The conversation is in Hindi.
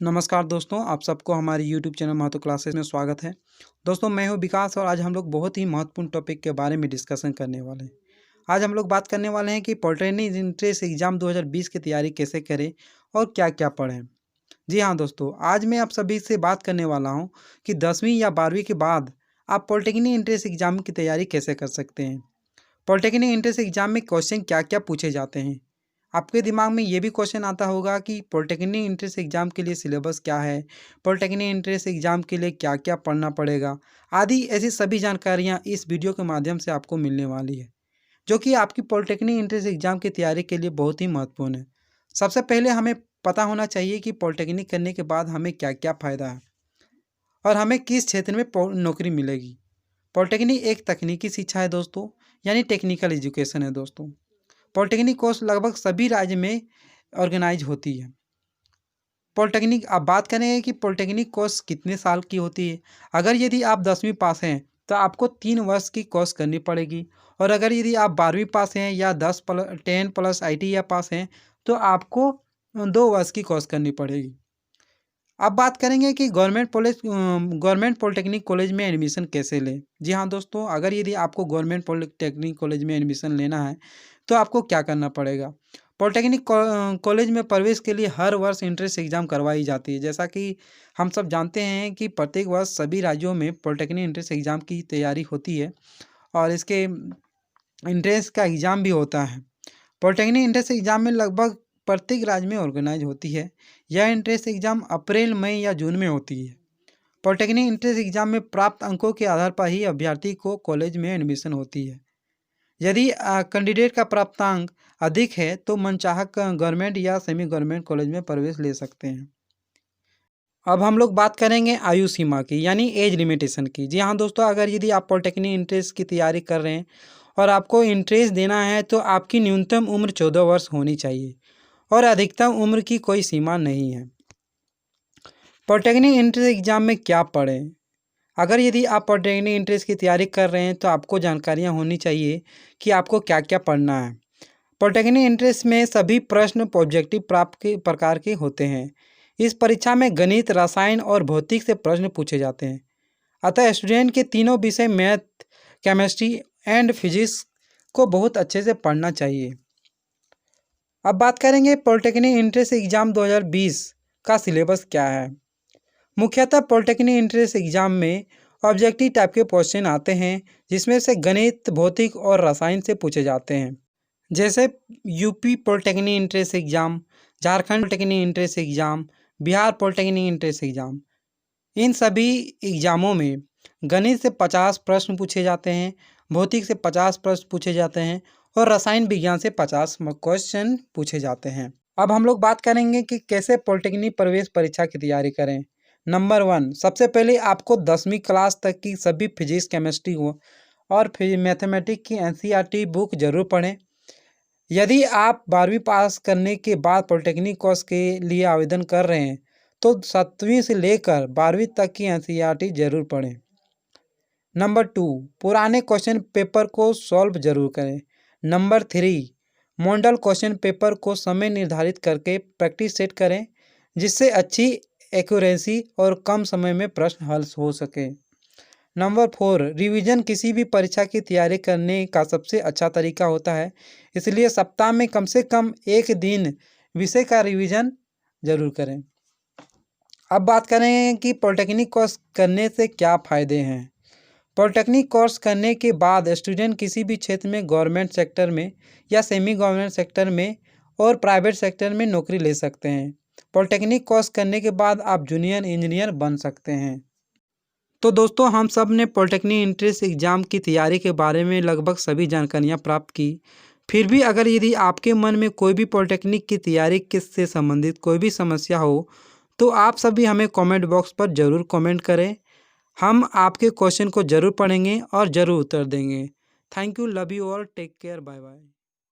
नमस्कार दोस्तों, आप सबको हमारे यूट्यूब चैनल महतो क्लासेस में स्वागत है। दोस्तों, मैं हूं विकास और आज हम लोग बहुत ही महत्वपूर्ण टॉपिक के बारे में डिस्कशन करने वाले हैं। आज हम लोग बात करने वाले हैं कि पॉलिटेक्निक एंट्रेंस एग्जाम 2020 की तैयारी कैसे करें और क्या-क्या पढ़ें। जी हाँ दोस्तों, आज मैं आप सभी से बात करने वाला हूँ कि 10वीं या 12वीं के बाद आप पॉलिटेक्निक एंट्रेंस एग्जाम की तैयारी कैसे कर सकते हैं। पॉलिटेक्निक एंट्रेंस एग्जाम में क्वेश्चन क्या-क्या पूछे जाते हैं। आपके दिमाग में ये भी क्वेश्चन आता होगा कि पॉलिटेक्निक एंट्रेंस एग्जाम के लिए सिलेबस क्या है, पॉलिटेक्निक एंट्रेंस एग्जाम के लिए क्या-क्या पढ़ना पड़ेगा, आदि ऐसी सभी जानकारियाँ इस वीडियो के माध्यम से आपको मिलने वाली है, जो कि आपकी पॉलिटेक्निक एंट्रेंस एग्जाम की तैयारी के लिए बहुत ही महत्वपूर्ण है। सबसे पहले हमें पता होना चाहिए कि पॉलिटेक्निक करने के बाद हमें क्या-क्या फ़ायदा है और हमें किस क्षेत्र में नौकरी मिलेगी। पॉलिटेक्निक एक तकनीकी शिक्षा है दोस्तों, यानी टेक्निकल एजुकेशन है दोस्तों। पॉलिटेक्निक कोर्स लगभग सभी राज्य में ऑर्गेनाइज होती है। पॉलिटेक्निक अब बात करें कि पॉलिटेक्निक कोर्स कितने साल की होती है। अगर यदि आप 10वीं पास हैं तो आपको 3 वर्ष की कोर्स करनी पड़ेगी और अगर यदि आप 12वीं पास हैं या 10 प्लस ITI पास हैं तो आपको 2 वर्ष की कोर्स करनी पड़ेगी। अब बात करेंगे कि गवर्नमेंट पॉलिटेक्निक कॉलेज में एडमिशन कैसे लें। जी हाँ दोस्तों, अगर यदि आपको गवर्नमेंट पॉलिटेक्निक कॉलेज में एडमिशन लेना है तो आपको क्या करना पड़ेगा। पॉलिटेक्निक कॉलेज में प्रवेश के लिए हर वर्ष एंट्रेंस एग्जाम करवाई जाती है। जैसा कि हम सब जानते हैं कि प्रत्येक वर्ष सभी राज्यों में पॉलिटेक्निक एंट्रेंस एग्जाम की तैयारी होती है और इसके एंट्रेंस का एग्ज़ाम भी होता है। पॉलिटेक्निक एंट्रेंस एग्ज़ाम में लगभग प्रत्येक राज्य में ऑर्गेनाइज होती है। यह एंट्रेंस एग्ज़ाम अप्रैल, मई या जून में होती है। पॉलिटेक्निक एंट्रेंस एग्ज़ाम में प्राप्त अंकों के आधार पर ही अभ्यर्थी को कॉलेज में एडमिशन होती है। यदि कैंडिडेट का प्राप्तांक अधिक है तो मनचाहा गवर्नमेंट या सेमी गवर्नमेंट कॉलेज में प्रवेश ले सकते हैं। अब हम लोग बात करेंगे आयु सीमा की, यानी एज लिमिटेशन की। जी हाँ दोस्तों, अगर यदि आप पॉलिटेक्निक एंट्रेंस की तैयारी कर रहे हैं और आपको एंट्रेंस देना है तो आपकी न्यूनतम उम्र 14 वर्ष होनी चाहिए और अधिकतम उम्र की कोई सीमा नहीं है। पॉलिटेक्निक एंट्रेंस एग्जाम में क्या पढ़ें। अगर यदि आप पॉलिटेक्निक एंट्रेंस की तैयारी कर रहे हैं तो आपको जानकारियाँ होनी चाहिए कि आपको क्या क्या पढ़ना है। पॉलिटेक्निक एंट्रेंस में सभी प्रश्न ऑब्जेक्टिव प्राप्त के प्रकार के होते हैं। इस परीक्षा में गणित, रसायन और भौतिक से प्रश्न पूछे जाते हैं। अतः स्टूडेंट के तीनों विषय मैथ, केमिस्ट्री एंड फिजिक्स को बहुत अच्छे से पढ़ना चाहिए। अब बात करेंगे पॉलिटेक्निक एंट्रेंस एग्जाम 2020 का सिलेबस क्या है। मुख्यतः पॉलिटेक्निक एंट्रेंस एग्जाम में ऑब्जेक्टिव टाइप के क्वेश्चन आते हैं, जिसमें से गणित, भौतिक और रसायन से पूछे जाते हैं। जैसे UP polytechnic entrance exam, Jharkhand polytechnic entrance exam, Bihar polytechnic entrance exam. इन सभी एग्जामों में गणित से 50 प्रश्न पूछे जाते हैं, भौतिक से 50 प्रश्न पूछे जाते हैं और रसायन विज्ञान से 50 क्वेश्चन पूछे जाते हैं। अब हम लोग बात करेंगे कि कैसे पॉलिटेक्निक प्रवेश परीक्षा की तैयारी करें। नंबर 1, सबसे पहले आपको 10वीं क्लास तक की सभी फिजिक्स, केमिस्ट्री और मैथमेटिक्स की NCERT बुक जरूर पढ़ें। यदि आप 12वीं पास करने के बाद पॉलिटेक्निक कोर्स के लिए आवेदन कर रहे हैं तो 7वीं से लेकर 12वीं तक की NCERT जरूर पढ़ें। नंबर 2, पुराने क्वेश्चन पेपर को सॉल्व जरूर करें। नंबर 3, मॉडल क्वेश्चन पेपर को समय निर्धारित करके प्रैक्टिस सेट करें, जिससे अच्छी एक्यूरेसी और कम समय में प्रश्न हल हो सके। नंबर 4, रिवीजन किसी भी परीक्षा की तैयारी करने का सबसे अच्छा तरीका होता है, इसलिए सप्ताह में कम से कम 1 दिन विषय का रिवीजन जरूर करें। अब बात करें कि पॉलिटेक्निक कोर्स करने से क्या फ़ायदे हैं। पॉलिटेक्निक कोर्स करने के बाद स्टूडेंट किसी भी क्षेत्र में गवर्नमेंट सेक्टर में या सेमी गवर्नमेंट सेक्टर में और प्राइवेट सेक्टर में नौकरी ले सकते हैं। पॉलिटेक्निक कोर्स करने के बाद आप जूनियर इंजीनियर बन सकते हैं। तो दोस्तों, हम सब ने पॉलिटेक्निक एंट्रेंस एग्ज़ाम की तैयारी के बारे में लगभग सभी जानकारियाँ प्राप्त की। फिर भी अगर यदि आपके मन में कोई भी पॉलिटेक्निक की तैयारी से संबंधित कोई भी समस्या हो तो आप सभी हमें कमेंट बॉक्स पर ज़रूर कमेंट करें। हम आपके क्वेश्चन को ज़रूर पढ़ेंगे और ज़रूर उत्तर देंगे। Thank you, love you all, take care, bye bye.